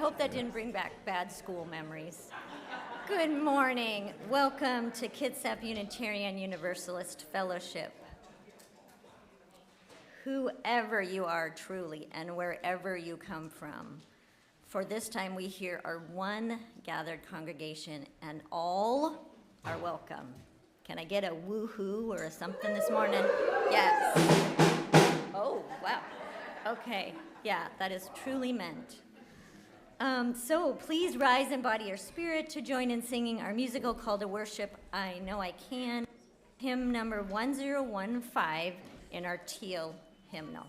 hope that didn't bring back bad school memories. Good morning. Welcome to Kitsap Unitarian Universalist Fellowship. Whoever you are truly and wherever you come from, for this time we here are one gathered congregation and all are welcome. Can I get a woo-hoo or a something this morning? Yes. Oh, wow. Okay. Yeah, that is truly meant. So please rise and body your spirit to join in singing our musical call to worship, I Know I Can, hymn number 1015 in our teal hymnal.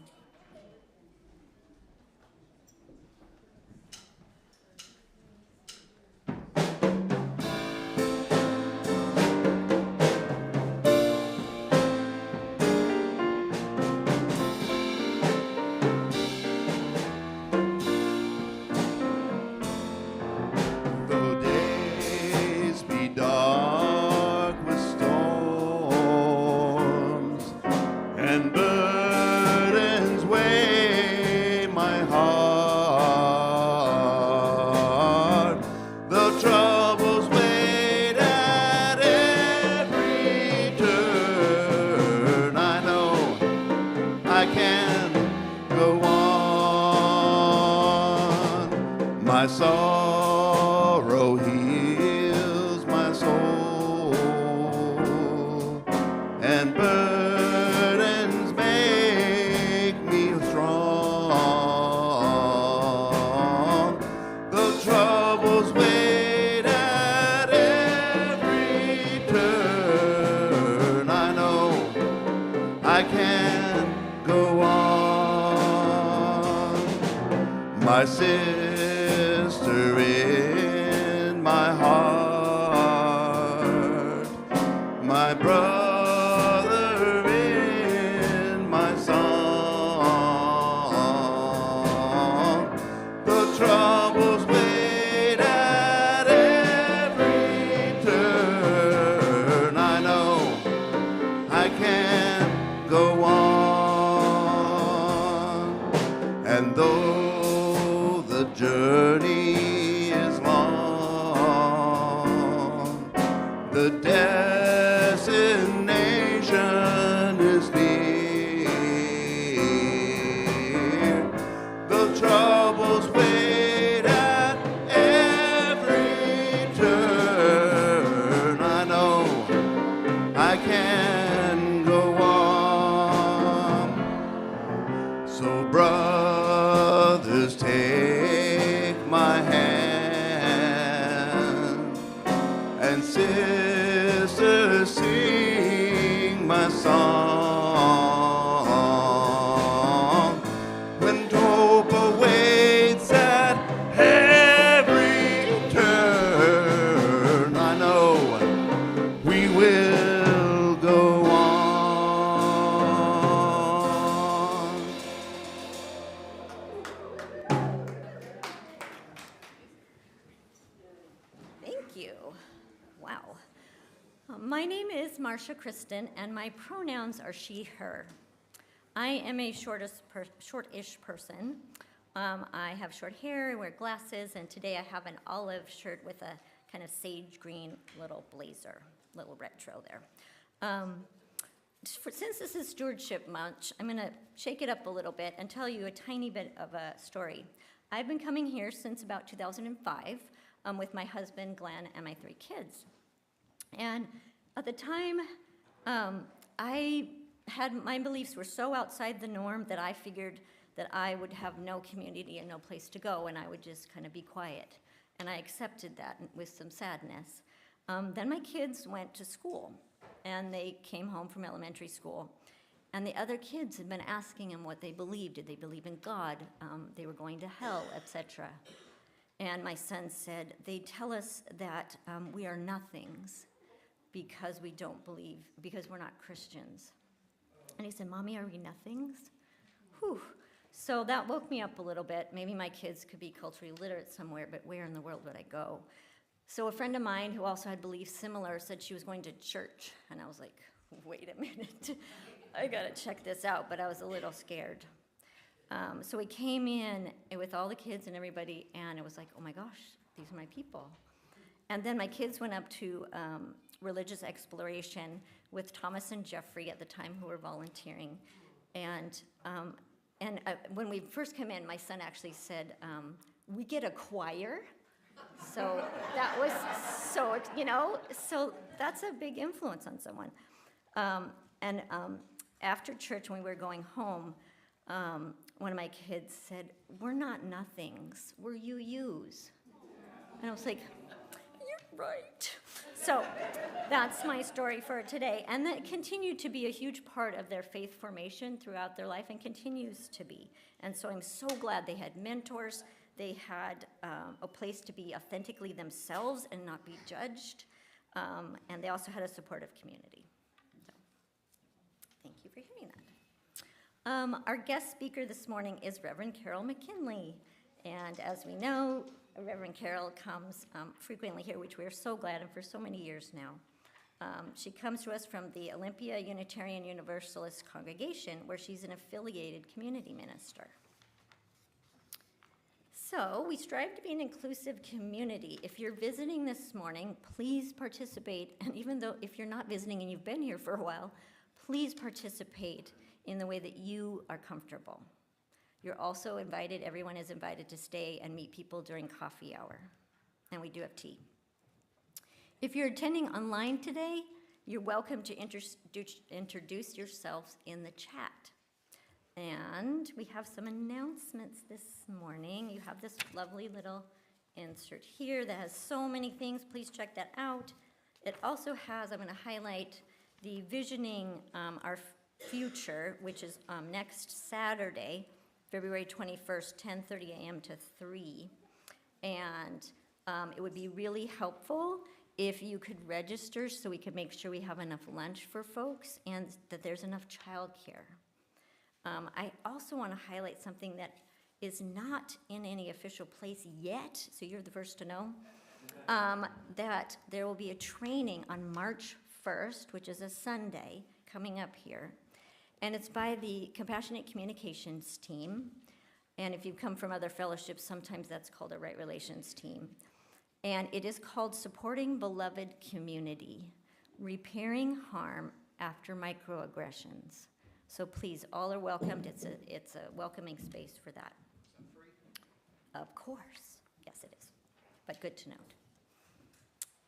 My sister in my heart, my brother in my song. The troubles wait at every turn. I know I can't go on, and though the journey is long, the destination is near. The troubles wait at every turn. I know I can go on. So brothers, take my hand, and sisters, sing my song. When hope awaits at every turn, I know we will go on. Thank you. Wow. My name is Marcia Kristen, and my pronouns are she, her. I am a short-ish person. I have short hair, I wear glasses, and today I have an olive shirt with a kind of sage green little blazer, little retro there. Since this is Stewardship Month, I'm going to shake it up a little bit and tell you a tiny bit of a story. I've been coming here since about 2005 with my husband, Glenn, and my 3 kids. And at the time, my beliefs were so outside the norm that I figured that I would have no community and no place to go, and I would just kind of be quiet. And I accepted that with some sadness. Then my kids went to school, and they came home from elementary school. And the other kids had been asking them what they believed. Did they believe in God? They were going to hell, etc. And my son said, they tell us that we are nothings because we don't believe, because we're not Christians. And he said, Mommy, are we nothings? Whew. So that woke me up a little bit. Maybe my kids could be culturally literate somewhere, but where in the world would I go? So a friend of mine who also had beliefs similar said she was going to church. And I was like, wait a minute. I got to check this out, but I was a little scared. So we came in with all the kids and everybody, and it was like, oh my gosh, these are my people. And then my kids went up to religious exploration with Thomas and Jeffrey at the time, who were volunteering. And when we first came in, my son actually said, we get a choir. So that was, so that's a big influence on someone. And after church, when we were going home, one of my kids said, we're not nothings, we're you-yous. And I was like, you're right. So that's my story for today. And that continued to be a huge part of their faith formation throughout their life and continues to be. And so I'm so glad they had mentors. They had a place to be authentically themselves and not be judged. And they also had a supportive community. So thank you for hearing that. Our guest speaker this morning is Reverend Carol McKinley. And as we know, Reverend Carol comes frequently here, which we are so glad, and for so many years now. She comes to us from the Olympia Unitarian Universalist Congregation, where she's an affiliated community minister. So we strive to be an inclusive community. If you're visiting this morning, please participate. And even though if you're not visiting and you've been here for a while, please participate in the way that you are comfortable. You're also invited, everyone is invited to stay and meet people during coffee hour. And we do have tea. If you're attending online today, you're welcome to introduce yourselves in the chat. And we have some announcements this morning. You have this lovely little insert here that has so many things. Please check that out. It also has, I'm going to highlight the Visioning Our Future, which is next Saturday, February 21st, 10:30 a.m. to 3. And it would be really helpful if you could register so we could make sure we have enough lunch for folks and that there's enough childcare. I also want to highlight something that is not in any official place yet, so you're the first to know, that there will be a training on March 1st, which is a Sunday, coming up here. And it's by the Compassionate Communications team. And if you come from other fellowships, sometimes that's called a Right Relations team. And it is called Supporting Beloved Community, Repairing Harm After Microaggressions. So please, all are welcomed. It's a welcoming space for that. Is that free? Of course. Yes, it is. But good to note.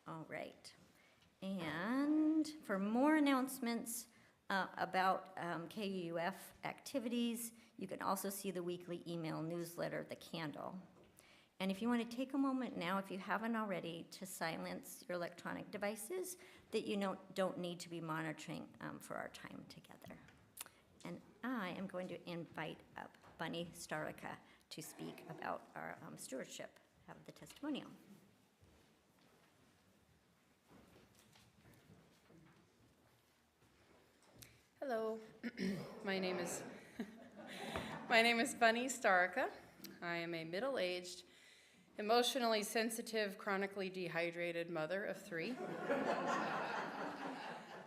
All right. And for more announcements about KUF activities, you can also see the weekly email newsletter, The Candle. And if you want to take a moment now, if you haven't already, to silence your electronic devices that you don't need to be monitoring for our time together. And I am going to invite up Bunny Starika to speak about our stewardship of the testimonial. Hello, my name is Bunny Starika. I am a middle-aged, emotionally sensitive, chronically dehydrated mother of 3.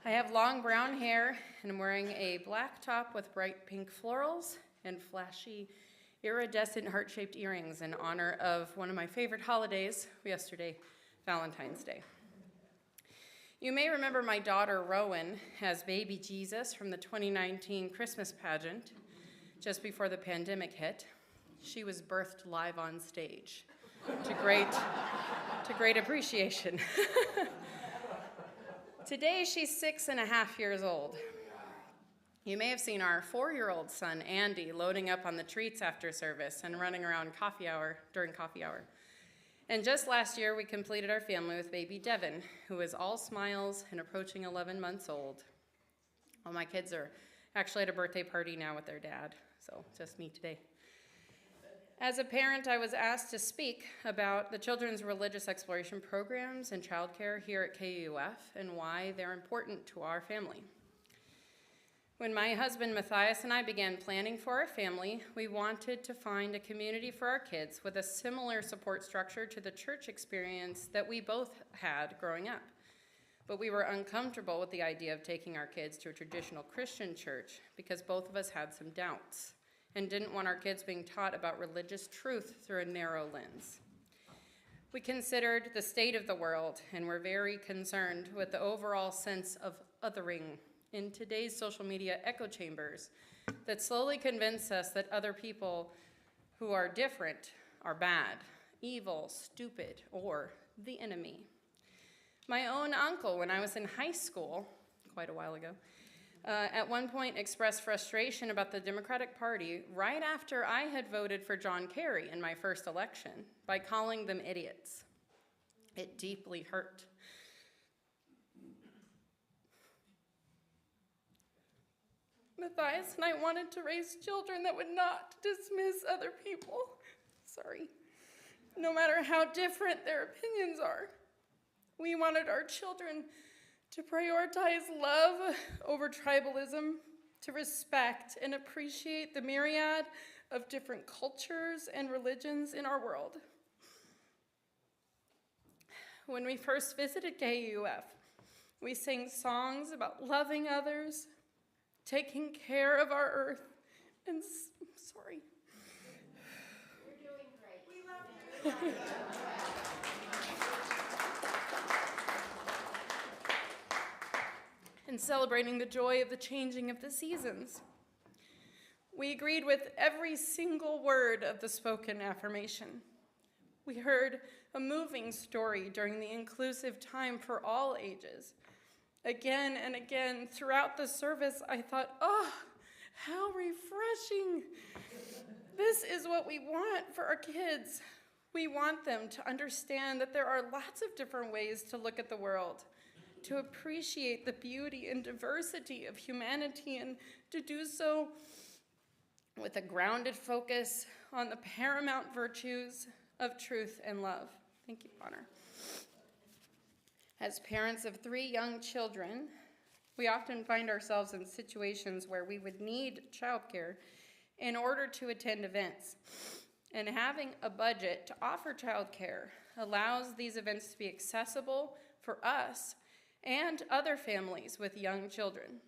I have long brown hair and I'm wearing a black top with bright pink florals and flashy iridescent heart-shaped earrings in honor of one of my favorite holidays yesterday, Valentine's Day. You may remember my daughter, Rowan, as baby Jesus from the 2019 Christmas pageant just before the pandemic hit. She was birthed live on stage to great appreciation. Today, she's 6.5 years old. You may have seen our 4-year-old son, Andy, loading up on the treats after service and running around during coffee hour. And just last year, we completed our family with baby Devin, who is all smiles and approaching 11 months old. All my kids are actually at a birthday party now with their dad, so just me today. As a parent, I was asked to speak about the children's religious exploration programs and childcare here at KUF and why they're important to our family. When my husband Matthias and I began planning for our family, we wanted to find a community for our kids with a similar support structure to the church experience that we both had growing up. But we were uncomfortable with the idea of taking our kids to a traditional Christian church because both of us had some doubts and didn't want our kids being taught about religious truth through a narrow lens. We considered the state of the world and were very concerned with the overall sense of othering in today's social media echo chambers that slowly convince us that other people who are different are bad, evil, stupid, or the enemy. My own uncle, when I was in high school, quite a while ago, at one point expressed frustration about the Democratic Party right after I had voted for John Kerry in my first election by calling them idiots. It deeply hurt. Matthias and I wanted to raise children that would not dismiss other people. No matter how different their opinions are. We wanted our children to prioritize love over tribalism, to respect and appreciate the myriad of different cultures and religions in our world. When we first visited KUF, we sang songs about loving others, taking care of our earth, and You're doing great. We love you. and celebrating the joy of the changing of the seasons. We agreed with every single word of the spoken affirmation. We heard a moving story during the inclusive time for all ages. Again and again throughout the service, I thought, oh, how refreshing. This is what we want for our kids. We want them to understand that there are lots of different ways to look at the world, to appreciate the beauty and diversity of humanity, and to do so with a grounded focus on the paramount virtues of truth and love. Thank you, Bonner. As parents of 3 young children, we often find ourselves in situations where we would need childcare in order to attend events. And having a budget to offer childcare allows these events to be accessible for us and other families with young children.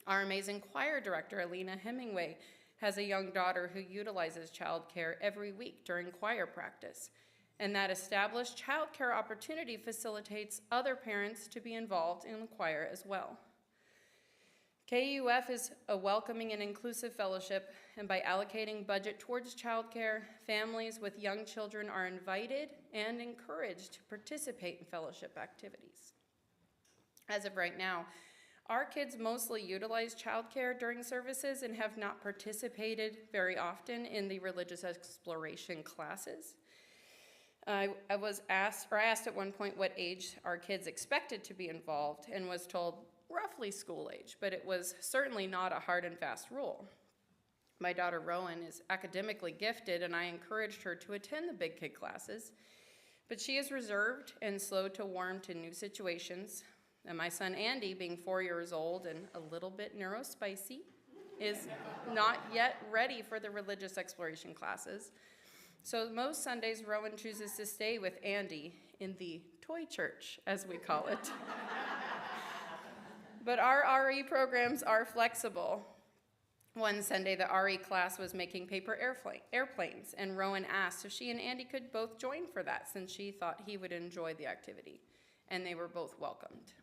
Our amazing choir director, Alina Hemingway, has a young daughter who utilizes childcare every week during choir practice, and that established childcare opportunity facilitates other parents to be involved in the choir as well. KUF is a welcoming and inclusive fellowship, and by allocating budget towards childcare, families with young children are invited and encouraged to participate in fellowship activities. As of right now, our kids mostly utilize childcare during services and have not participated very often in the religious exploration classes. I asked at one point what age our kids expected to be involved, and was told roughly school age, but it was certainly not a hard and fast rule. My daughter Rowan is academically gifted, and I encouraged her to attend the big kid classes, but she is reserved and slow to warm to new situations. And my son Andy, being 4 years old and a little bit neurospicy, is not yet ready for the religious exploration classes. So most Sundays, Rowan chooses to stay with Andy in the toy church, as we call it. But our RE programs are flexible. One Sunday, the RE class was making paper airplanes, and Rowan asked if she and Andy could both join for that, since she thought he would enjoy the activity, and they were both welcomed.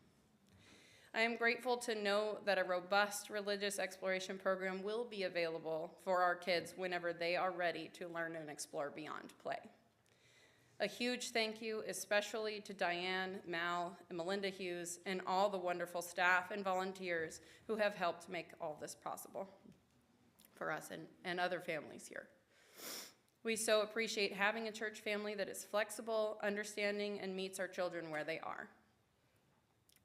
I am grateful to know that a robust religious exploration program will be available for our kids whenever they are ready to learn and explore beyond play. A huge thank you especially to Diane, Mal, and Melinda Hughes, and all the wonderful staff and volunteers who have helped make all this possible for us and other families here. We so appreciate having a church family that is flexible, understanding, and meets our children where they are.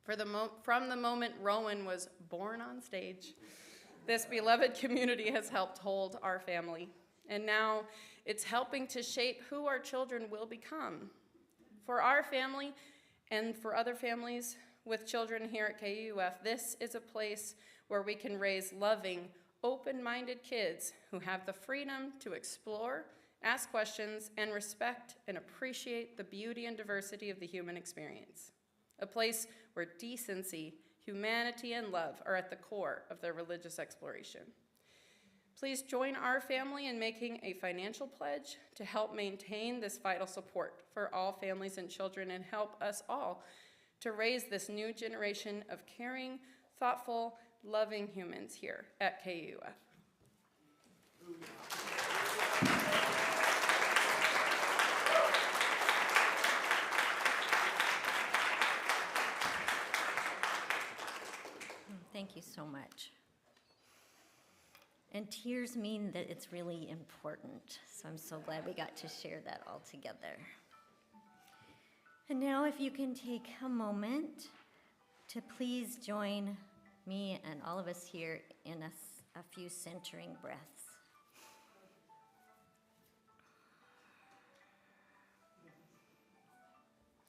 From the moment Rowan was born on stage, this beloved community has helped hold our family, and now it's helping to shape who our children will become. For our family and for other families with children here at KUF, this is a place where we can raise loving, open-minded kids who have the freedom to explore, ask questions, and respect and appreciate the beauty and diversity of the human experience. A place where decency, humanity, and love are at the core of their religious exploration. Please join our family in making a financial pledge to help maintain this vital support for all families and children and help us all to raise this new generation of caring, thoughtful, loving humans here at KUF. Thank you so much. And tears mean that it's really important, so I'm so glad we got to share that all together. And now if you can take a moment to please join me and all of us here in a few centering breaths.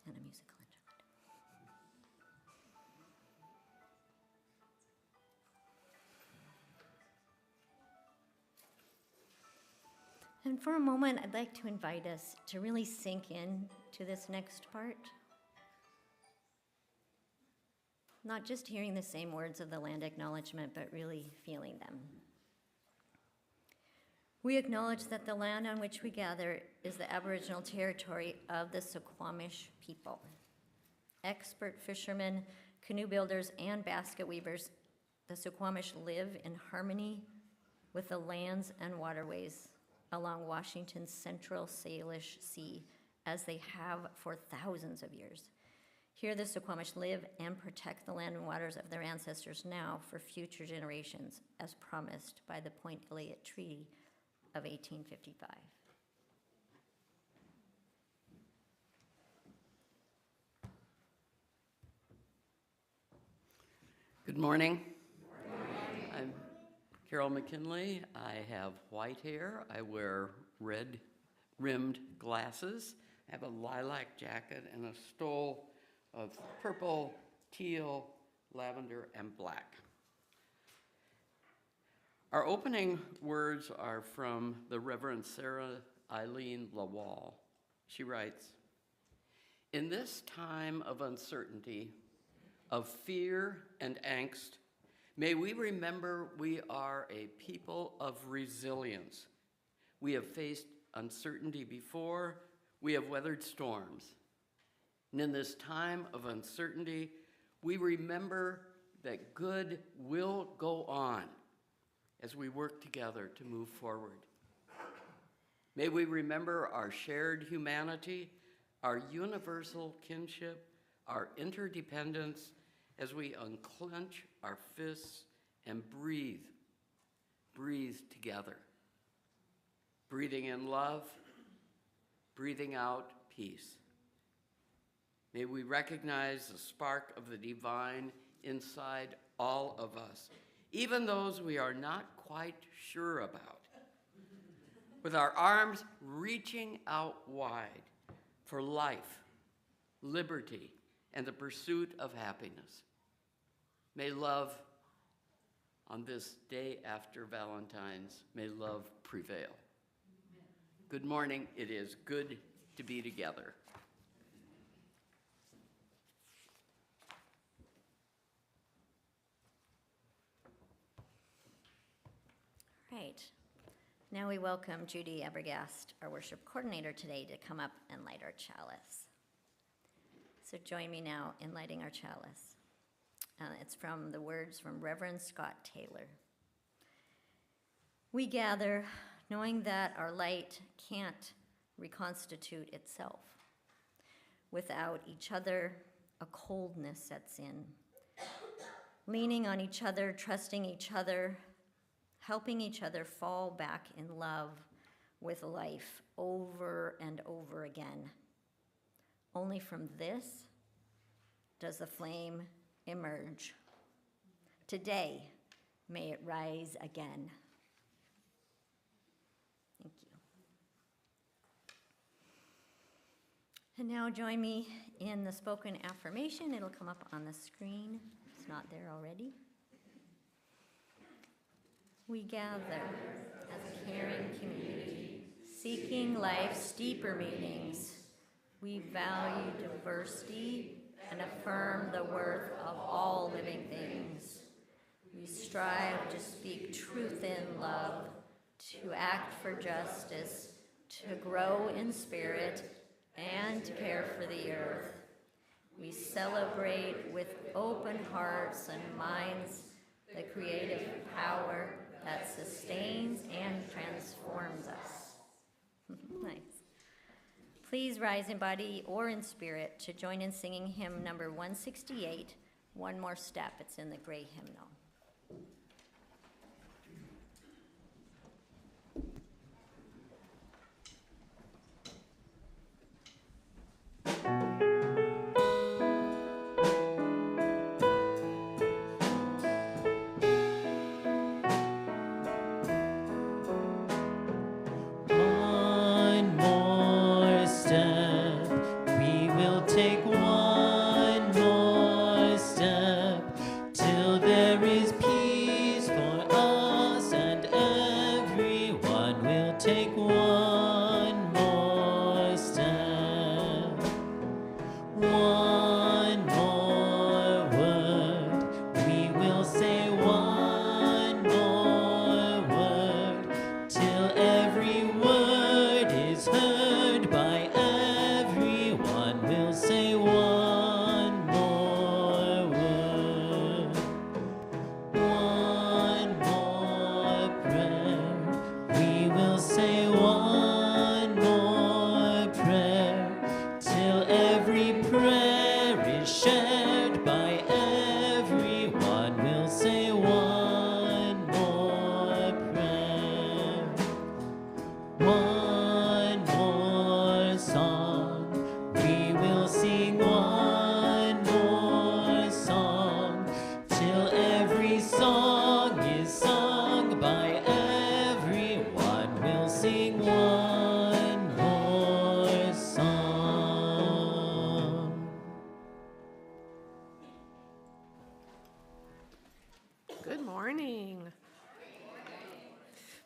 And a musical interlude. And for a moment, I'd like to invite us to really sink in to this next part. Not just hearing the same words of the land acknowledgement, but really feeling them. We acknowledge that the land on which we gather is the Aboriginal territory of the Suquamish people. Expert fishermen, canoe builders, and basket weavers, the Suquamish live in harmony with the lands and waterways along Washington's central Salish Sea, as they have for thousands of years. Here the Suquamish live and protect the land and waters of their ancestors now for future generations, as promised by the Point Elliott Treaty of 1855. Good morning. I'm Carol McKinley. I have white hair. I wear red-rimmed glasses. I have a lilac jacket and a stole of purple, teal, lavender, and black. Our opening words are from the Reverend Sarah Eileen Lawal. She writes, "In this time of uncertainty, of fear and angst, may we remember we are a people of resilience. We have faced uncertainty before, we have weathered storms. And in this time of uncertainty, we remember that good will go on as we work together to move forward. May we remember our shared humanity, our universal kinship, our interdependence as we unclench our fists and breathe together. Breathing in love, breathing out peace. May we recognize the spark of the divine inside all of us, even those we are not quite sure about. With our arms reaching out wide for life, liberty, and the pursuit of happiness. May love, on this day after Valentine's, may love prevail. Good morning. It is good to be together. Right. Now we welcome Judy Abergast, our worship coordinator today, to come up and light our chalice. So join me now in lighting our chalice. It's from the words from Reverend Scott Taylor. We gather knowing that our light can't reconstitute itself. Without each other, a coldness sets in. Leaning on each other, trusting each other, helping each other fall back in love with life over and over again. Only from this does the flame emerge. Today, may it rise again. Thank you. And now join me in the spoken affirmation. It'll come up on the screen if it's not there already. We gather as a caring community, seeking life's deeper meanings. We value diversity and affirm the worth of all living things. We strive to speak truth in love, to act for justice, to grow in spirit, and to care for the earth. We celebrate with open hearts and minds the creative power that sustains and transforms us. Nice. Please rise in body or in spirit to join in singing hymn number 168, One More Step. It's in the gray hymnal.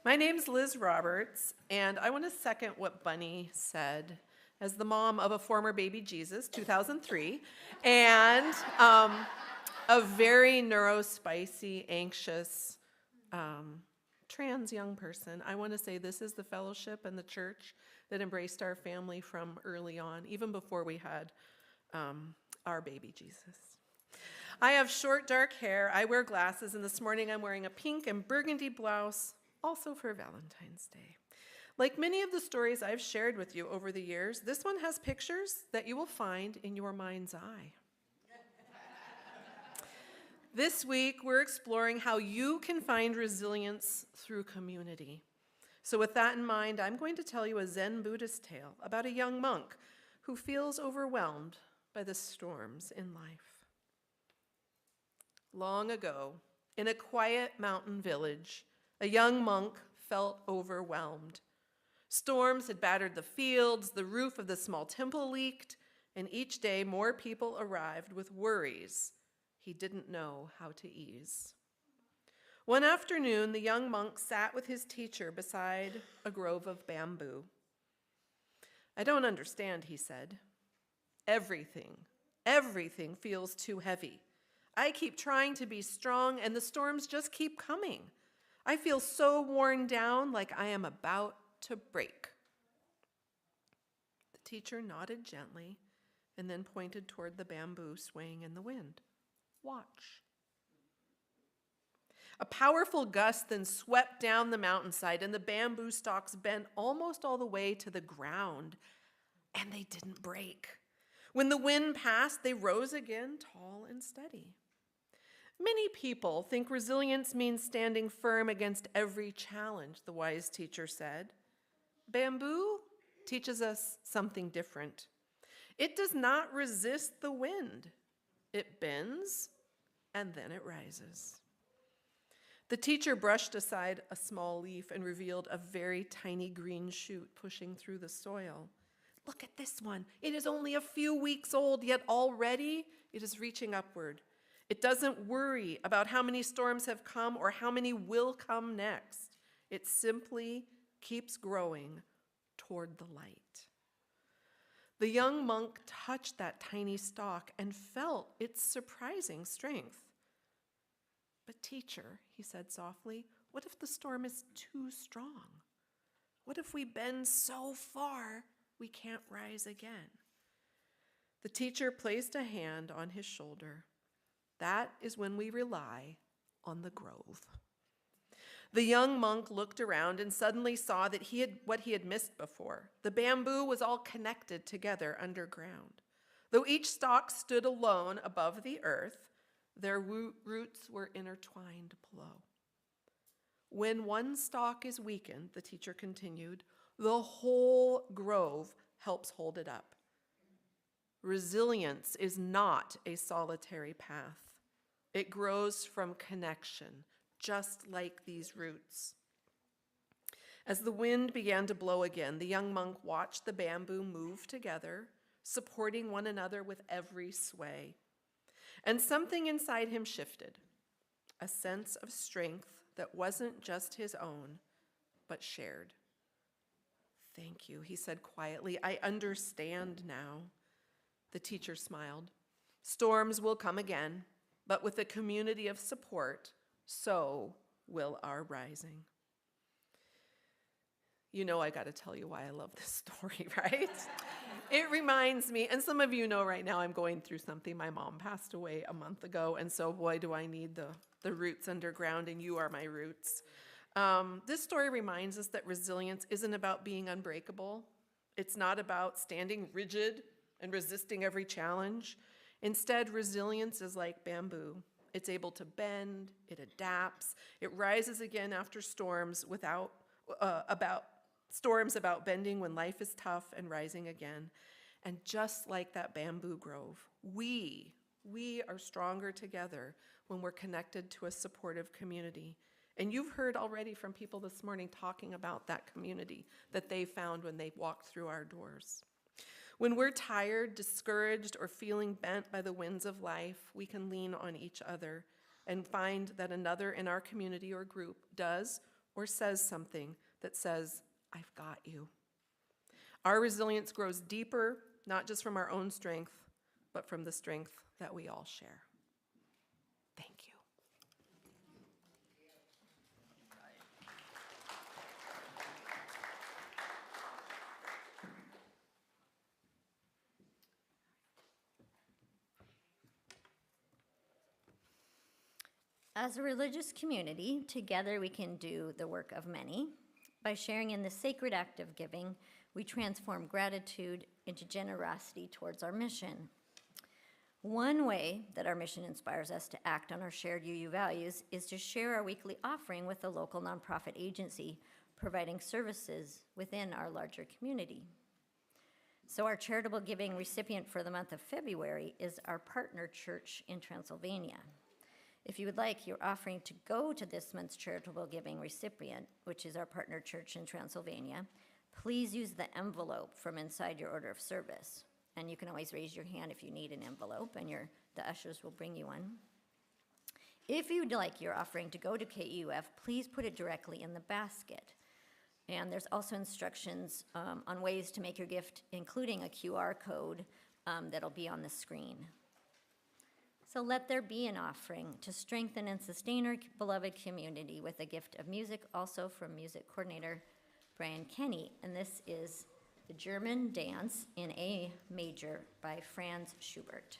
My name's Liz Roberts, and I want to second what Bunny said as the mom of a former baby Jesus, 2003, and a very neurospicy, anxious, trans young person. I want to say this is the fellowship and the church that embraced our family from early on, even before we had our baby Jesus. I have short, dark hair, I wear glasses, and this morning I'm wearing a pink and burgundy blouse, also for Valentine's Day. Like many of the stories I've shared with you over the years, this one has pictures that you will find in your mind's eye. This week, we're exploring how you can find resilience through community. So with that in mind, I'm going to tell you a Zen Buddhist tale about a young monk who feels overwhelmed by the storms in life. Long ago, in a quiet mountain village, a young monk felt overwhelmed. Storms had battered the fields, the roof of the small temple leaked, and each day more people arrived with worries he didn't know how to ease. One afternoon, the young monk sat with his teacher beside a grove of bamboo. "I don't understand," he said. Everything feels too heavy. I keep trying to be strong, and the storms just keep coming. I feel so worn down, like I am about to break." The teacher nodded gently and then pointed toward the bamboo swaying in the wind. "Watch." A powerful gust then swept down the mountainside, and the bamboo stalks bent almost all the way to the ground, and they didn't break. When the wind passed, they rose again, tall and steady. Many people think resilience means standing firm against every challenge, the wise teacher said. Bamboo teaches us something different. It does not resist the wind. It bends, and then it rises. The teacher brushed aside a small leaf and revealed a very tiny green shoot pushing through the soil. "Look at this one. It is only a few weeks old, yet already it is reaching upward. It doesn't worry about how many storms have come or how many will come next. It simply keeps growing toward the light." The young monk touched that tiny stalk and felt its surprising strength. "But teacher," he said softly, What if the storm is too strong? What if we bend so far we can't rise again? The teacher placed a hand on his shoulder. That is when we rely on the grove. The young monk looked around and suddenly saw that what he had missed before. The bamboo was all connected together underground. Though each stalk stood alone above the earth, their roots were intertwined below. When one stalk is weakened, the teacher continued, the whole grove helps hold it up. Resilience is not a solitary path. It grows from connection, just like these roots. As the wind began to blow again, the young monk watched the bamboo move together, supporting one another with every sway. And something inside him shifted, a sense of strength that wasn't just his own, but shared. Thank you, he said quietly. I understand now. The teacher smiled. Storms will come again, but with a community of support, so will our rising. You know I got to tell you why I love this story, right? It reminds me, and some of you know right now I'm going through something. My mom passed away a month ago, and so boy, do I need the roots underground, and you are my roots. This story reminds us that resilience isn't about being unbreakable. It's not about standing rigid and resisting every challenge. Instead, resilience is like bamboo. It's able to bend, it adapts, it rises again after storms about bending when life is tough and rising again. And just like that bamboo grove, we are stronger together when we're connected to a supportive community. And you've heard already from people this morning talking about that community that they found when they walked through our doors. When we're tired, discouraged, or feeling bent by the winds of life, we can lean on each other and find that another in our community or group does or says something that says, I've got you. Our resilience grows deeper, not just from our own strength, but from the strength that we all share. Thank you. As a religious community, together we can do the work of many. By sharing in the sacred act of giving, we transform gratitude into generosity towards our mission. One way that our mission inspires us to act on our shared UU values is to share our weekly offering with a local nonprofit agency providing services within our larger community. So our charitable giving recipient for the month of February is our partner church in Transylvania. If you would like your offering to go to this month's charitable giving recipient, which is our partner church in Transylvania, please use the envelope from inside your order of service. And you can always raise your hand if you need an envelope, and the ushers will bring you one. If you'd like your offering to go to KUF, please put it directly in the basket. And there's also instructions on ways to make your gift, including a QR code that'll be on the screen. So let there be an offering to strengthen and sustain our beloved community with a gift of music, also from music coordinator Brian Kenny. And this is the German Dance in A Major by Franz Schubert.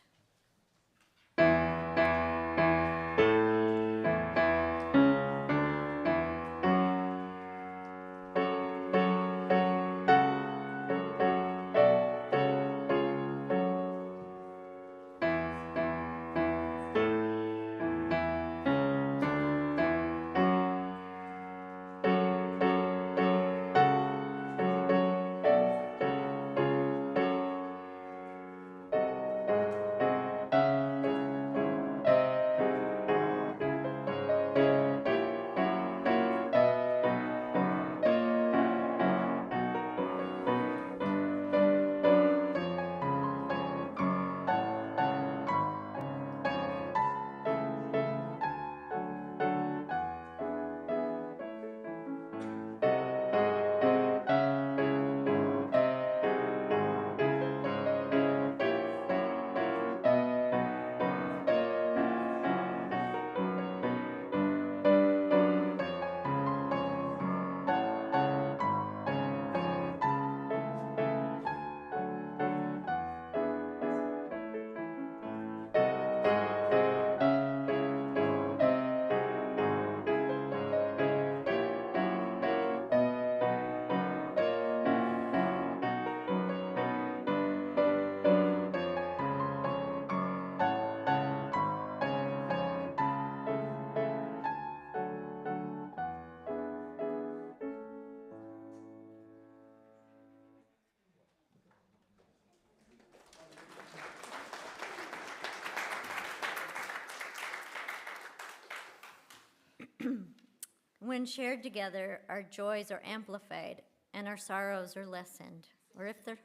When shared together, our joys are amplified and our sorrows are lessened. Or if they're,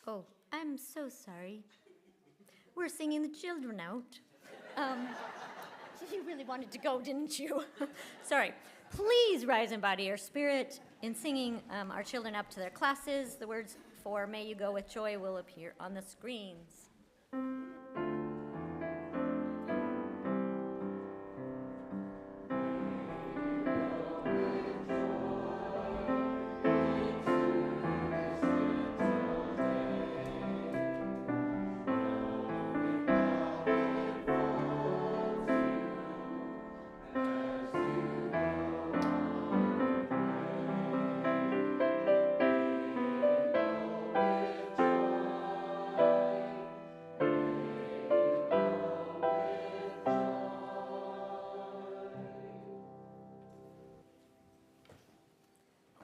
oh, I'm so sorry. We're singing the children out. You really wanted to go, didn't you? Sorry. Please rise in body or spirit in singing our children up to their classes. The words for May You Go With Joy will appear on the screens.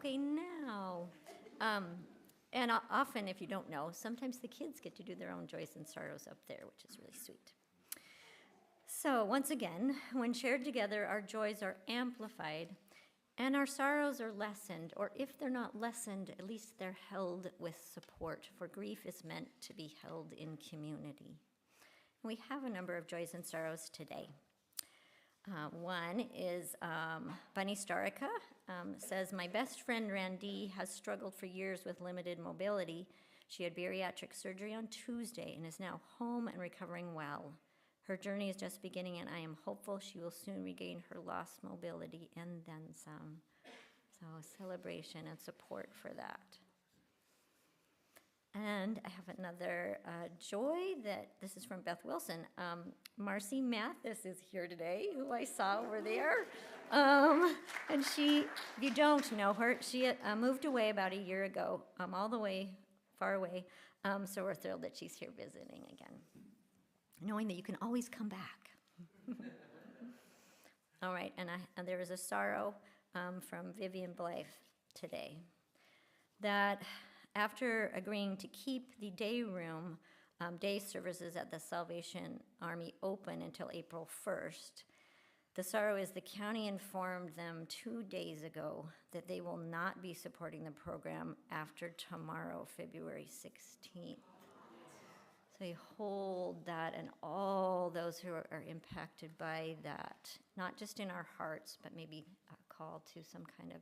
Okay, now, and often, if you don't know, sometimes the kids get to do their own joys and sorrows up there, which is really sweet. So, once again, when shared together, our joys are amplified and our sorrows are lessened, or if they're not lessened, at least they're held with support, for grief is meant to be held in community. We have a number of joys and sorrows today. One is Bunny Starica says, my best friend Randy has struggled for years with limited mobility. She had bariatric surgery on Tuesday and is now home and recovering well. Her journey is just beginning and I am hopeful she will soon regain her lost mobility and then some. So celebration and support for that. And I have another joy that, this is from Beth Wilson. Marcy Mathis is here today, who I saw over there. And she, if you don't know her, she moved away about a year ago, all the way, far away. So we're thrilled that she's here visiting again, knowing that you can always come back. All right, and there is a sorrow from Vivian Blythe today, that after agreeing to keep the day services at the Salvation Army open until April 1st, the sorrow is the county informed them 2 days ago that they will not be supporting the program after tomorrow, February 16th. So we hold that and all those who are impacted by that, not just in our hearts, but maybe a call to some kind of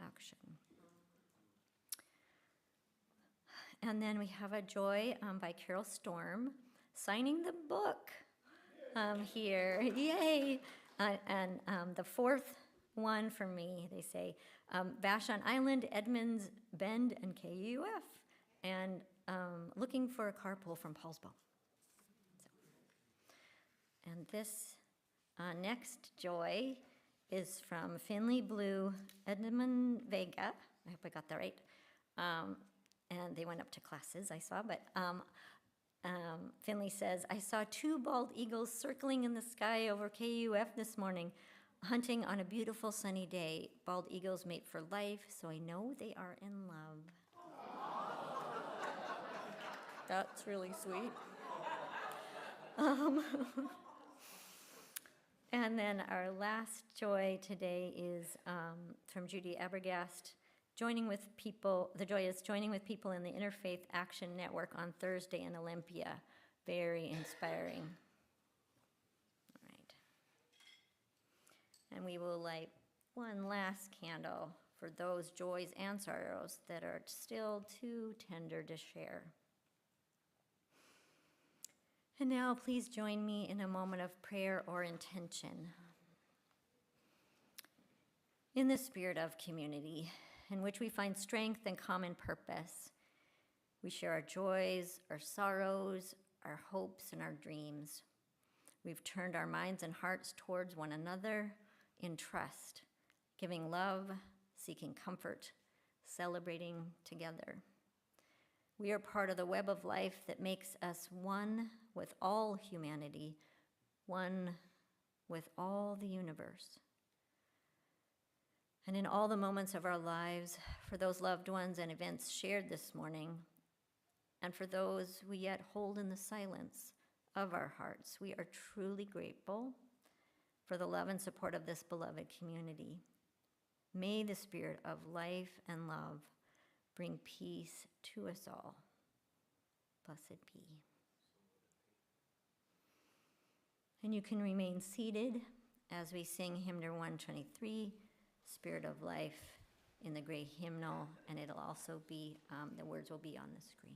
action. And then we have a joy by Carol Storm, signing the book here. Yay! And the fourth one for me, they say, Vashon Island, Edmonds Bend, and KUF. And looking for a carpool from Paulsbo. So. And this next joy is from Finley Blue, Edmund Vega. I hope I got that right. And they went up to classes, I saw, but Finley says, I saw 2 bald eagles circling in the sky over KUF this morning, hunting on a beautiful sunny day. Bald eagles mate for life, so I know they are in love. That's really sweet. And then our last joy today is from Judy Abergast. The joy is joining with people in the Interfaith Action Network on Thursday in Olympia. Very inspiring. All right. And we will light one last candle for those joys and sorrows that are still too tender to share. And now please join me in a moment of prayer or intention. In the spirit of community, in which we find strength and common purpose. We share our joys, our sorrows, our hopes, and our dreams. We've turned our minds and hearts towards one another in trust, giving love, seeking comfort, celebrating together. We are part of the web of life that makes us one with all humanity, one with all the universe. And in all the moments of our lives, for those loved ones and events shared this morning, and for those we yet hold in the silence of our hearts, we are truly grateful for the love and support of this beloved community. May the Spirit of life and love bring peace to us all. Blessed be. And you can remain seated as we sing hymn number 123, Spirit of Life, in the gray hymnal, and it'll also be, the words will be on the screen.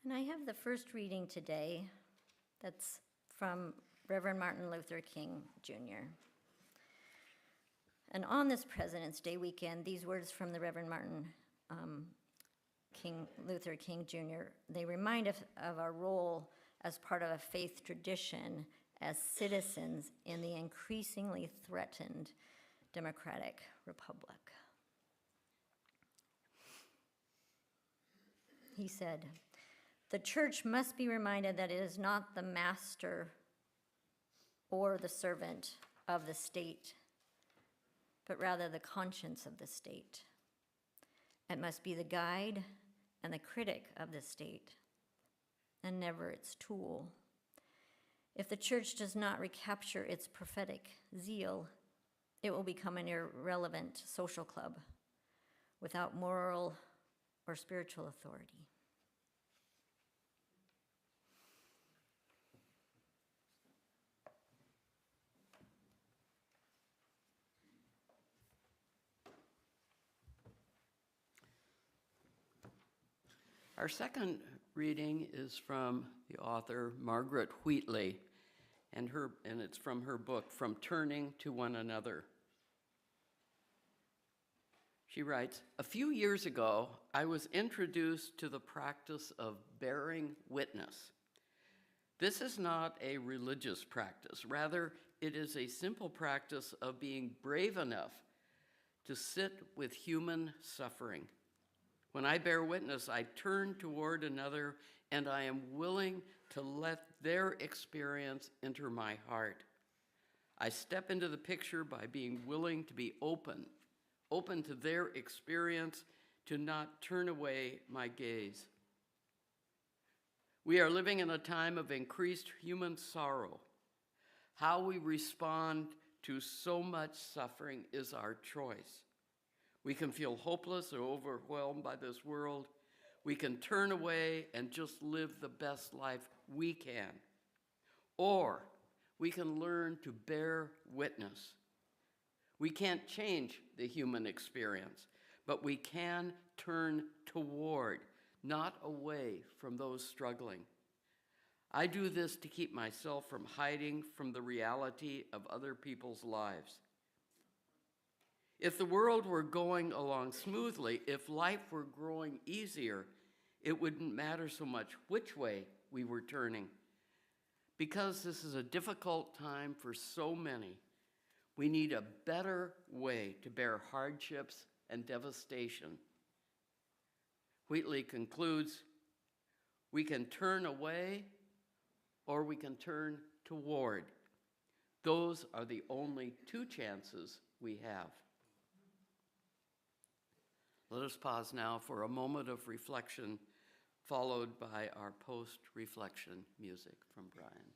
And I have the first reading today that's from Reverend Martin Luther King, Jr. And on this President's Day weekend, these words from the Reverend Martin Luther King, Jr., they remind us of our role as part of a faith tradition as citizens in the increasingly threatened democratic republic. He said, "The church must be reminded that it is not the master or the servant of the state, but rather the conscience of the state. It must be the guide and the critic of the state, and never its tool. If the church does not recapture its prophetic zeal, it will become an irrelevant social club without moral or spiritual authority." Our second reading is from the author Margaret Wheatley, and it's from her book, From Turning to One Another. She writes, "A few years ago, I was introduced to the practice of bearing witness. This is not a religious practice. Rather, it is a simple practice of being brave enough to sit with human suffering. When I bear witness, I turn toward another, and I am willing to let their experience enter my heart. I step into the picture by being willing to be open to their experience, to not turn away my gaze. We are living in a time of increased human sorrow. How we respond to so much suffering is our choice. We can feel hopeless or overwhelmed by this world. We can turn away and just live the best life we can. Or we can learn to bear witness. We can't change the human experience, but we can turn toward, not away from those struggling. I do this to keep myself from hiding from the reality of other people's lives. If the world were going along smoothly, if life were growing easier, it wouldn't matter so much which way we were turning. Because this is a difficult time for so many, we need a better way to bear hardships and devastation." Wheatley concludes, "We can turn away or we can turn toward. Those are the only two chances we have." Let us pause now for a moment of reflection, followed by our post-reflection music from Brian.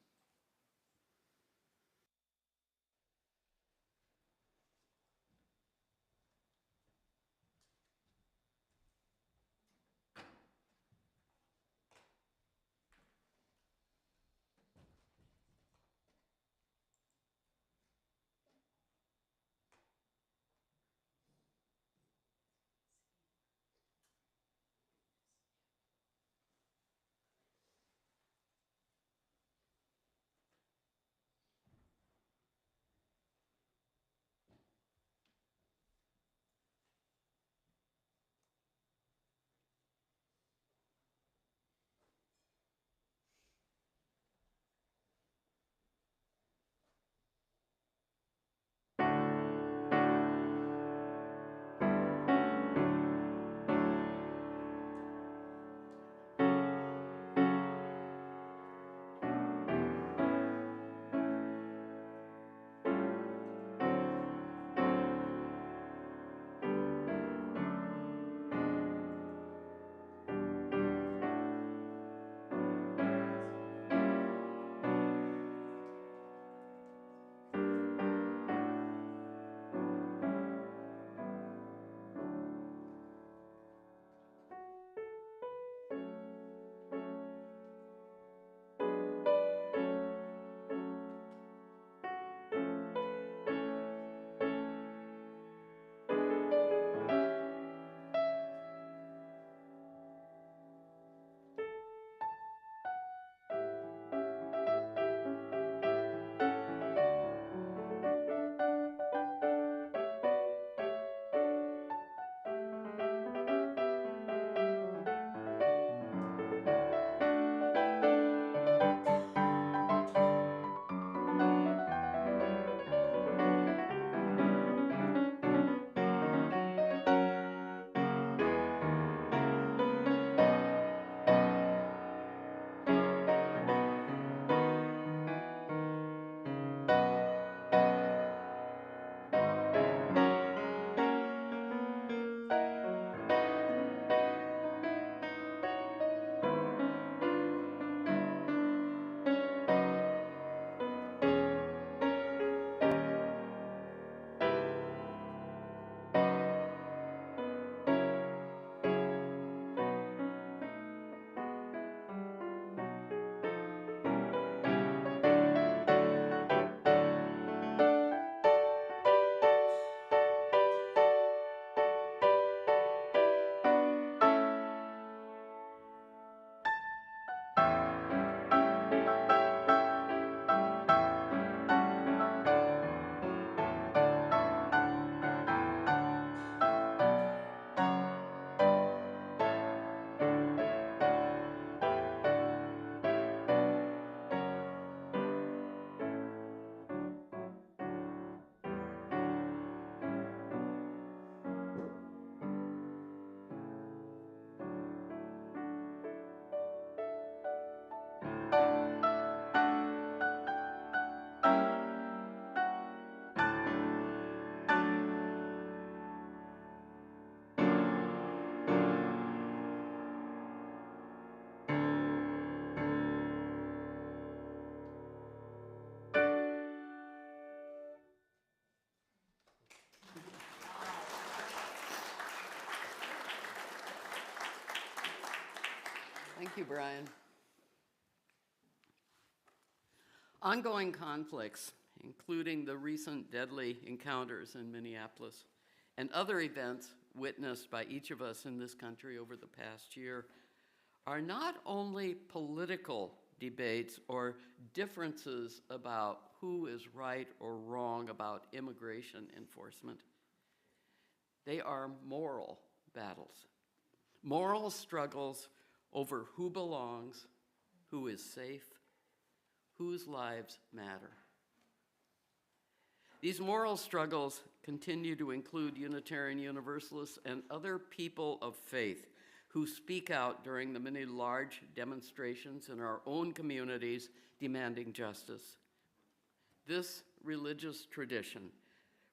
you, Brian. Ongoing conflicts, including the recent deadly encounters in Minneapolis and other events witnessed by each of us in this country over the past year, are not only political debates or differences about who is right or wrong about immigration enforcement. They are moral battles, moral struggles over who belongs, who is safe, whose lives matter. These moral struggles continue to include Unitarian Universalists and other people of faith who speak out during the many large demonstrations in our own communities demanding justice. This religious tradition,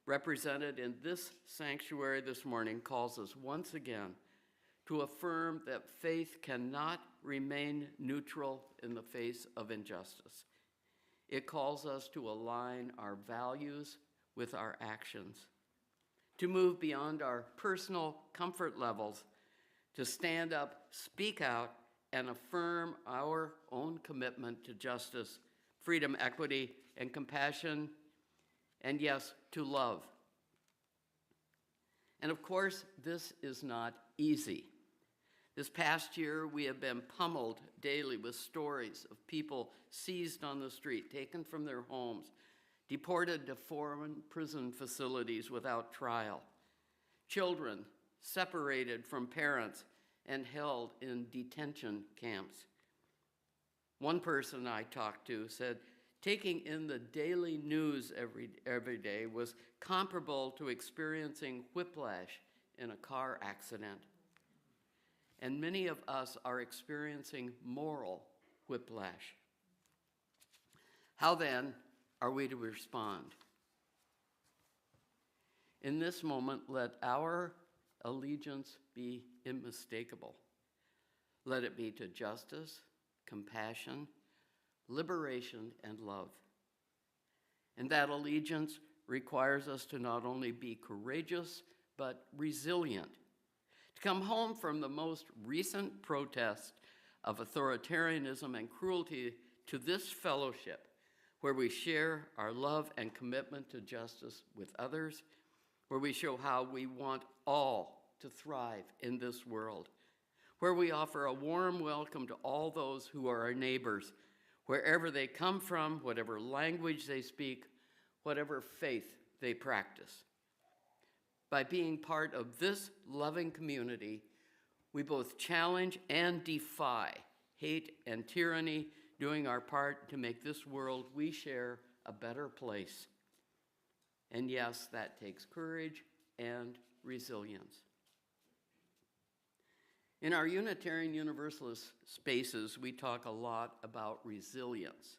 represented in this sanctuary this morning, calls us once again to affirm that faith cannot remain neutral in the face of injustice. It calls us to align our values with our actions, to move beyond our personal comfort levels, to stand up, speak out, and affirm our own commitment to justice, freedom, equity, and compassion, and yes, to love. And of course, this is not easy. This past year, we have been pummeled daily with stories of people seized on the street, taken from their homes, deported to foreign prison facilities without trial, children separated from parents and held in detention camps. One person I talked to said, taking in the daily news every day was comparable to experiencing whiplash in a car accident. And many of us are experiencing moral whiplash. How then are we to respond? In this moment, let our allegiance be unmistakable. Let it be to justice, compassion, liberation, and love. And that allegiance requires us to not only be courageous, but resilient. To come home from the most recent protest of authoritarianism and cruelty to this fellowship, where we share our love and commitment to justice with others, where we show how we want all to thrive in this world, where we offer a warm welcome to all those who are our neighbors, wherever they come from, whatever language they speak, whatever faith they practice. By being part of this loving community, we both challenge and defy hate and tyranny, doing our part to make this world we share a better place. And yes, that takes courage and resilience. In our Unitarian Universalist spaces, we talk a lot about resilience.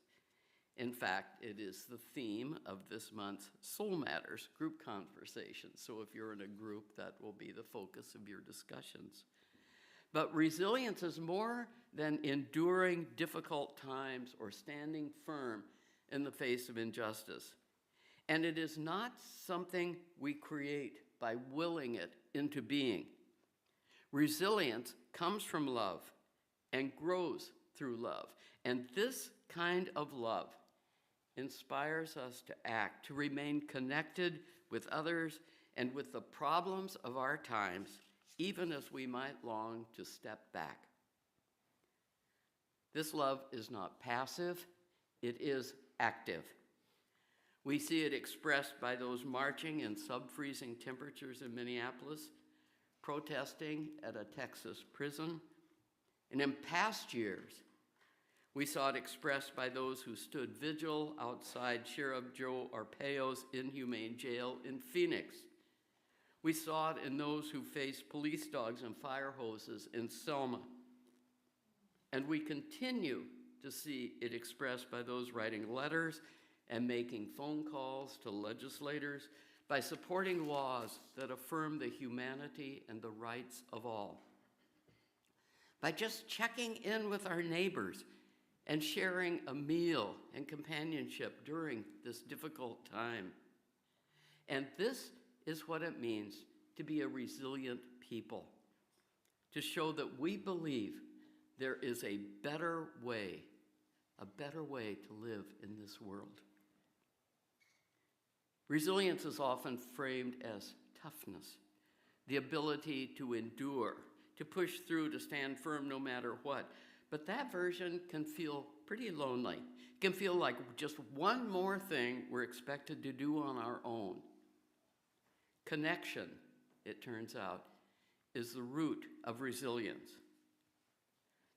In fact, it is the theme of this month's Soul Matters group conversation. So if you're in a group, that will be the focus of your discussions. But resilience is more than enduring difficult times or standing firm in the face of injustice. And it is not something we create by willing it into being. Resilience comes from love and grows through love. And this kind of love inspires us to act, to remain connected with others and with the problems of our times, even as we might long to step back. This love is not passive, it is active. We see it expressed by those marching in sub-freezing temperatures in Minneapolis, protesting at a Texas prison. And in past years, we saw it expressed by those who stood vigil outside Sheriff Joe Arpaio's inhumane jail in Phoenix. We saw it in those who faced police dogs and fire hoses in Selma. And we continue to see it expressed by those writing letters and making phone calls to legislators, by supporting laws that affirm the humanity and the rights of all, by just checking in with our neighbors and sharing a meal and companionship during this difficult time. And this is what it means to be a resilient people, to show that we believe there is a better way to live in this world. Resilience is often framed as toughness, the ability to endure, to push through, to stand firm no matter what. But that version can feel pretty lonely. It can feel like just one more thing we're expected to do on our own. Connection, it turns out, is the root of resilience.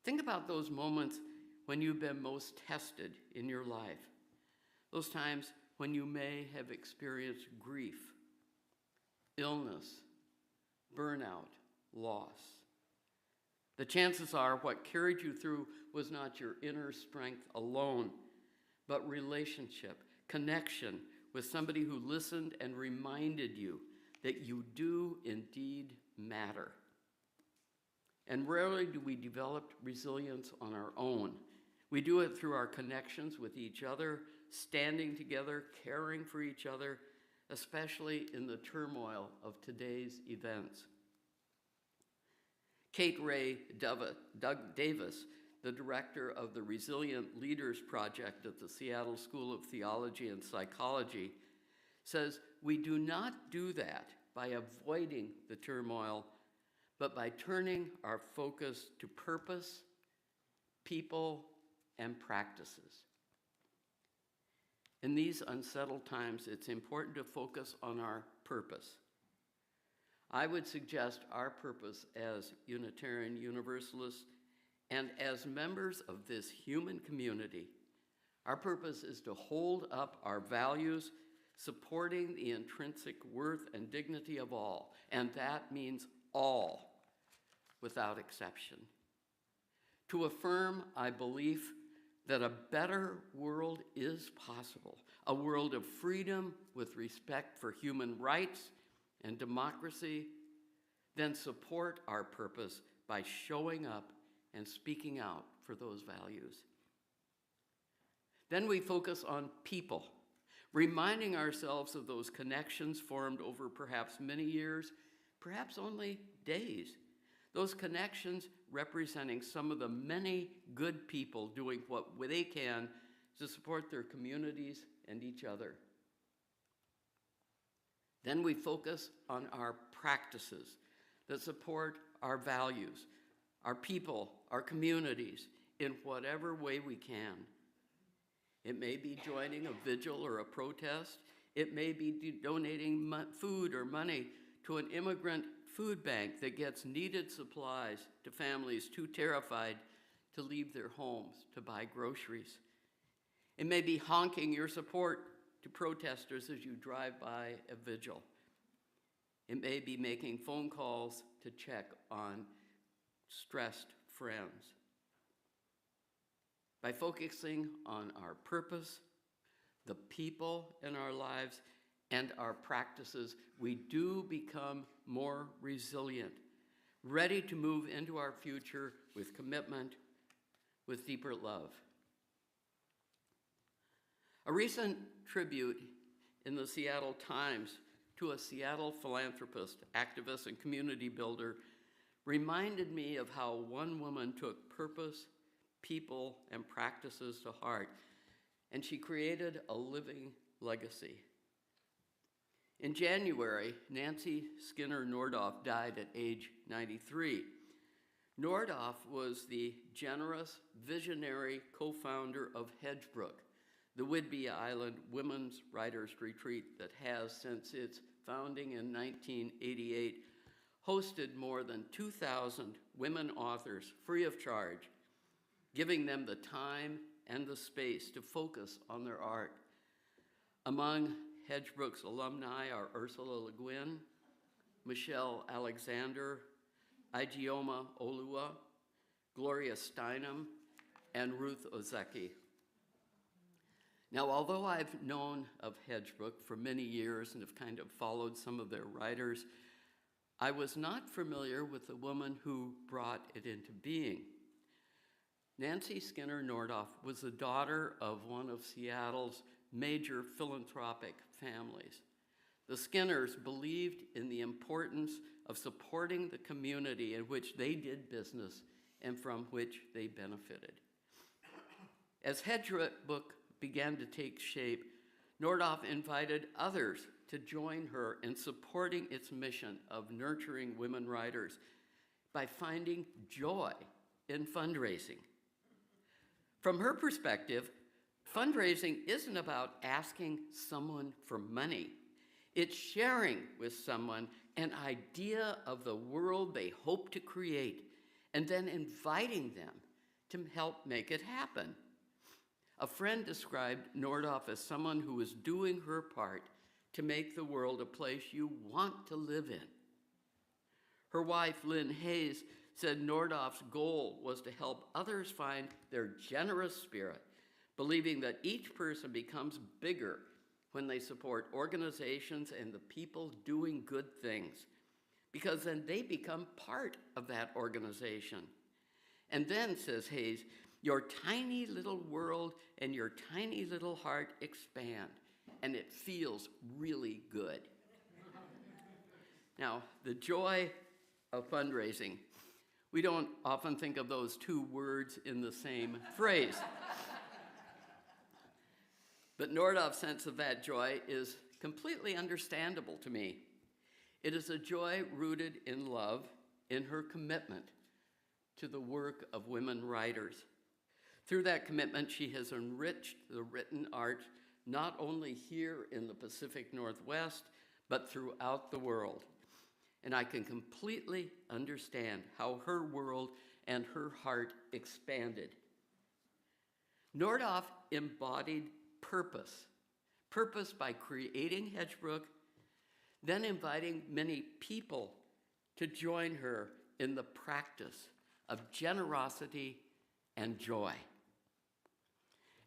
Think about those moments when you've been most tested in your life. Those times when you may have experienced grief, illness, burnout, loss. The chances are what carried you through was not your inner strength alone, but relationship, connection with somebody who listened and reminded you that you do indeed matter. And rarely do we develop resilience on our own. We do it through our connections with each other, standing together, caring for each other, especially in the turmoil of today's events. Rae Davis, the director of the Resilient Leaders Project at the Seattle School of Theology and Psychology, says we do not do that by avoiding the turmoil, but by turning our focus to purpose, people, and practices. In these unsettled times, it's important to focus on our purpose. I would suggest our purpose as Unitarian Universalists and as members of this human community, our purpose is to hold up our values, supporting the intrinsic worth and dignity of all, and that means all, without exception. To affirm, I believe, that a better world is possible, a world of freedom with respect for human rights and democracy, then support our purpose by showing up and speaking out for those values. Then we focus on people, reminding ourselves of those connections formed over perhaps many years, perhaps only days. Those connections representing some of the many good people doing what they can to support their communities and each other. Then we focus on our practices that support our values, our people, our communities, in whatever way we can. It may be joining a vigil or a protest. It may be donating food or money to an immigrant food bank that gets needed supplies to families too terrified to leave their homes to buy groceries. It may be honking your support to protesters as you drive by a vigil. It may be making phone calls to check on stressed friends. By focusing on our purpose, the people in our lives, and our practices, we do become more resilient, ready to move into our future with commitment, with deeper love. A recent tribute in the Seattle Times to a Seattle philanthropist, activist, and community builder reminded me of how one woman took purpose, people, and practices to heart, and she created a living legacy. In January, Nancy Skinner Nordoff died at age 93. Nordoff was the generous, visionary co-founder of Hedgebrook, the Whidbey Island Women's Writers' Retreat that has, since its founding in 1988, hosted more than 2,000 women authors free of charge, giving them the time and the space to focus on their art. Among Hedgebrook's alumni are Ursula Le Guin, Michelle Alexander, Ijeoma Oluwa, Gloria Steinem, and Ruth Ozeki. Now, although I've known of Hedgebrook for many years and have kind of followed some of their writers, I was not familiar with the woman who brought it into being. Nancy Skinner Nordoff was the daughter of one of Seattle's major philanthropic families. The Skinners believed in the importance of supporting the community in which they did business and from which they benefited. As Hedgebook began to take shape, Nordhoff invited others to join her in supporting its mission of nurturing women writers by finding joy in fundraising. From her perspective, fundraising isn't about asking someone for money. It's sharing with someone an idea of the world they hope to create and then inviting them to help make it happen. A friend described Nordhoff as someone who was doing her part to make the world a place you want to live in. Her wife, Lynn Hayes, said Nordhoff's goal was to help others find their generous spirit, believing that each person becomes bigger when they support organizations and the people doing good things, because then they become part of that organization. And then, says Hayes, your tiny little world and your tiny little heart expand, and it feels really good. Now, the joy of fundraising. We don't often think of those two words in the same phrase. But Nordhoff's sense of that joy is completely understandable to me. It is a joy rooted in love, in her commitment to the work of women writers. Through that commitment, she has enriched the written art not only here in the Pacific Northwest, but throughout the world. And I can completely understand how her world and her heart expanded. Nordhoff embodied purpose by creating Hedgebrook, then inviting many people to join her in the practice of generosity and joy.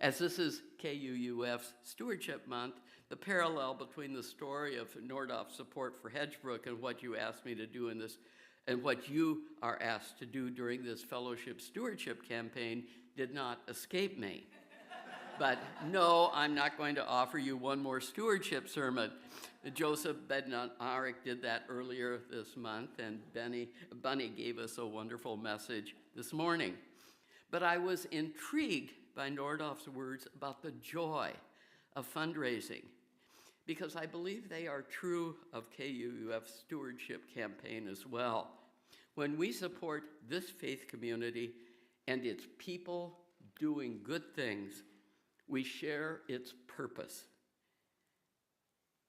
As this is KUUF's Stewardship Month, the parallel between the story of Nordhoff's support for Hedgebrook and what you asked me to do in this, and what you are asked to do during this fellowship stewardship campaign did not escape me. But no, I'm not going to offer you one more stewardship sermon. Joseph Bednarik did that earlier this month, and Bunny gave us a wonderful message this morning. But I was intrigued by Nordhoff's words about the joy of fundraising, because I believe they are true of KUUF's stewardship campaign as well. When we support this faith community and its people doing good things, we share its purpose.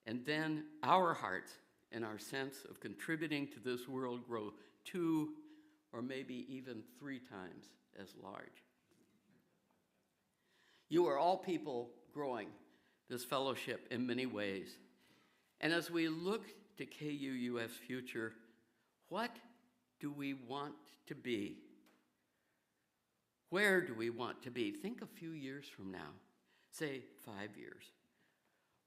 And then our hearts and our sense of contributing to this world grow 2 or maybe even 3 times as large. You are all people growing this fellowship in many ways. And as we look to KUUF's future, what do we want to be? Where do we want to be? Think a few years from now, say 5 years.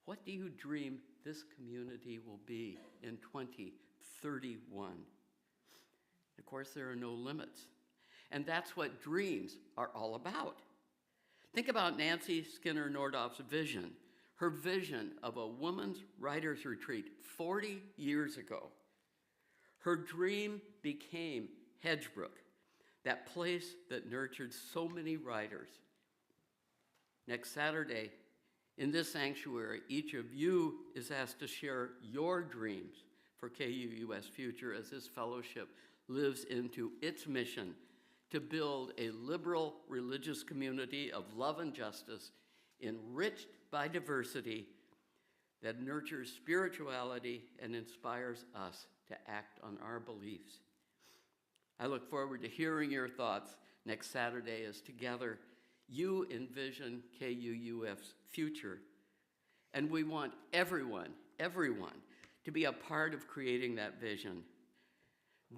What do you dream this community will be in 2031? Of course, there are no limits. And that's what dreams are all about. Think about Nancy Skinner Nordhoff's vision, her vision of a woman's writer's retreat 40 years ago. Her dream became Hedgebrook, that place that nurtured so many writers. Next Saturday, in this sanctuary, each of you is asked to share your dreams for KUUF's future as this fellowship lives into its mission to build a liberal religious community of love and justice, enriched by diversity, that nurtures spirituality and inspires us to act on our beliefs. I look forward to hearing your thoughts next Saturday as together you envision KUUF's future. And we want everyone to be a part of creating that vision.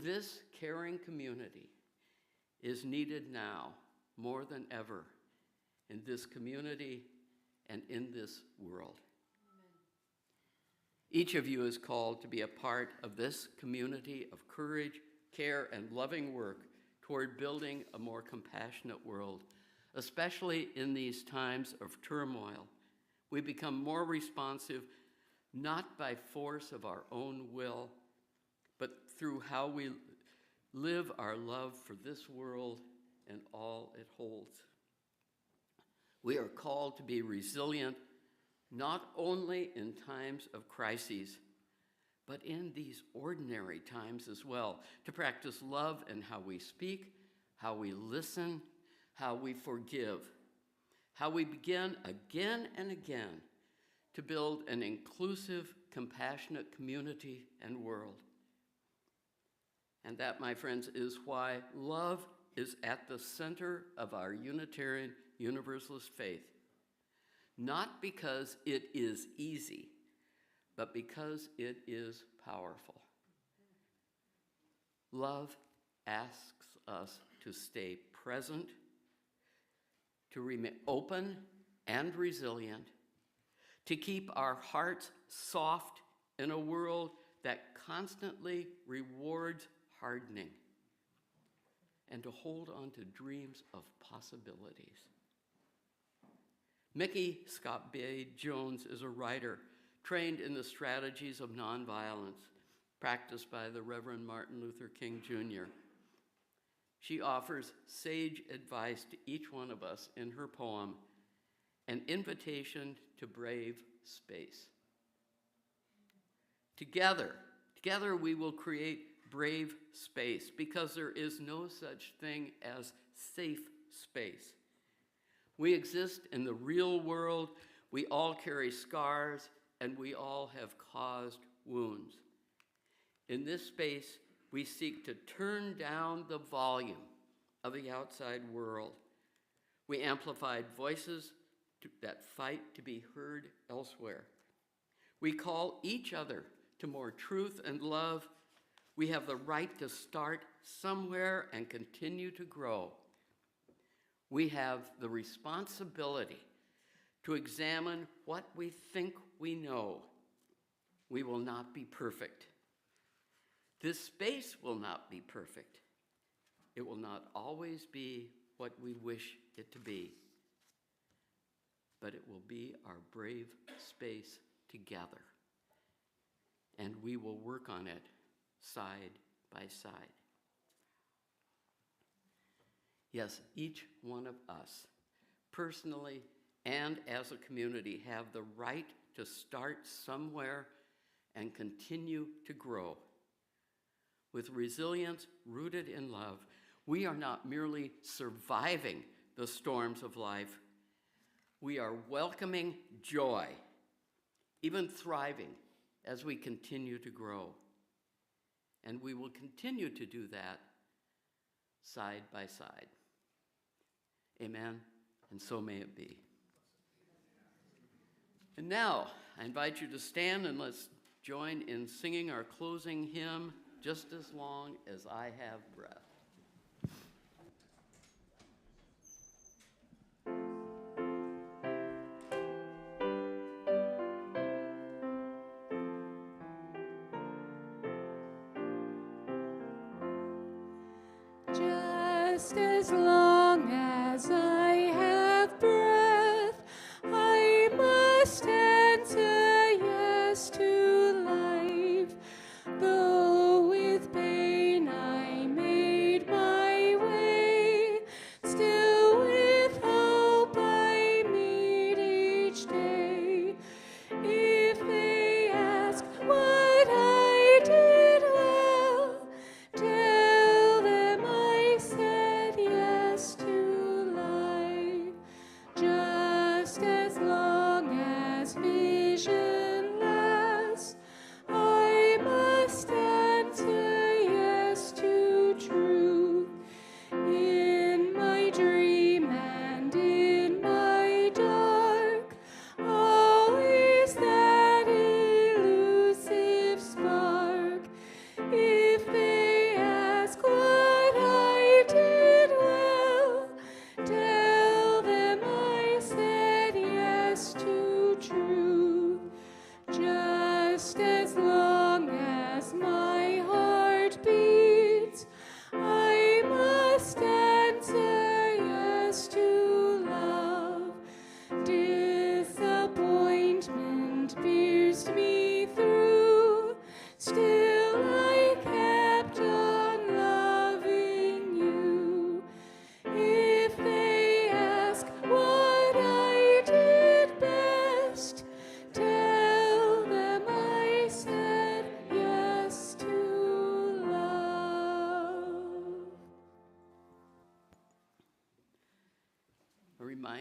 This caring community is needed now more than ever in this community and in this world. Amen. Each of you is called to be a part of this community of courage, care, and loving work toward building a more compassionate world, especially in these times of turmoil. We become more responsive, not by force of our own will, but through how we live our love for this world and all it holds. We are called to be resilient not only in times of crises, but in these ordinary times as well, to practice love in how we speak, how we listen, how we forgive, how we begin again and again to build an inclusive, compassionate community and world. And that, my friends, is why love is at the center of our Unitarian Universalist faith. Not because it is easy, but because it is powerful. Love asks us to stay present, to remain open and resilient, to keep our hearts soft in a world that constantly rewards hardening, and to hold on to dreams of possibilities. Mickey Scott Bay Jones is a writer trained in the strategies of nonviolence practiced by the Reverend Martin Luther King Jr. She offers sage advice to each one of us in her poem, An Invitation to Brave Space. Together we will create brave space, because there is no such thing as safe space. We exist in the real world, we all carry scars, and we all have caused wounds. In this space, we seek to turn down the volume of the outside world. We amplified voices that fight to be heard elsewhere. We call each other to more truth and love. We have the right to start somewhere and continue to grow. We have the responsibility to examine what we think we know. We will not be perfect. This space will not be perfect. It will not always be what we wish it to be, but it will be our brave space together, and we will work on it side by side. Yes, each one of us, personally and as a community, have the right to start somewhere and continue to grow. With resilience rooted in love, we are not merely surviving the storms of life. We are welcoming joy, even thriving as we continue to grow. And we will continue to do that side by side. Amen, and so may it be. And now, I invite you to stand and let's join in singing our closing hymn, Just as Long as I Have Breath. Just as long as I have breath, I must answer yes to life. Though with pain I made my way, still with hope I meet each day. If they ask what I did well, tell them I said yes to life.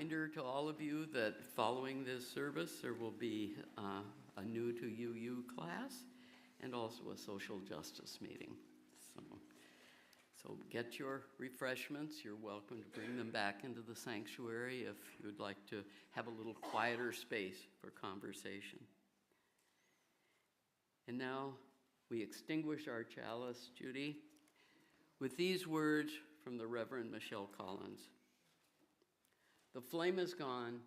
reminder to all of you that following this service, there will be a new to UU class and also a social justice meeting. So get your refreshments. You're welcome to bring them back into the sanctuary if you'd like to have a little quieter space for conversation. And now we extinguish our chalice, Judy, with these words from the Reverend Michelle Collins. The flame is gone,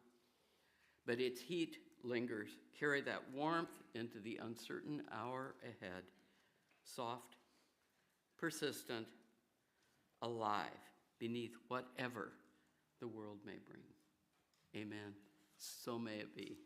but its heat lingers. Carry that warmth into the uncertain hour ahead. Soft, persistent, alive beneath whatever the world may bring. Amen. So may it be.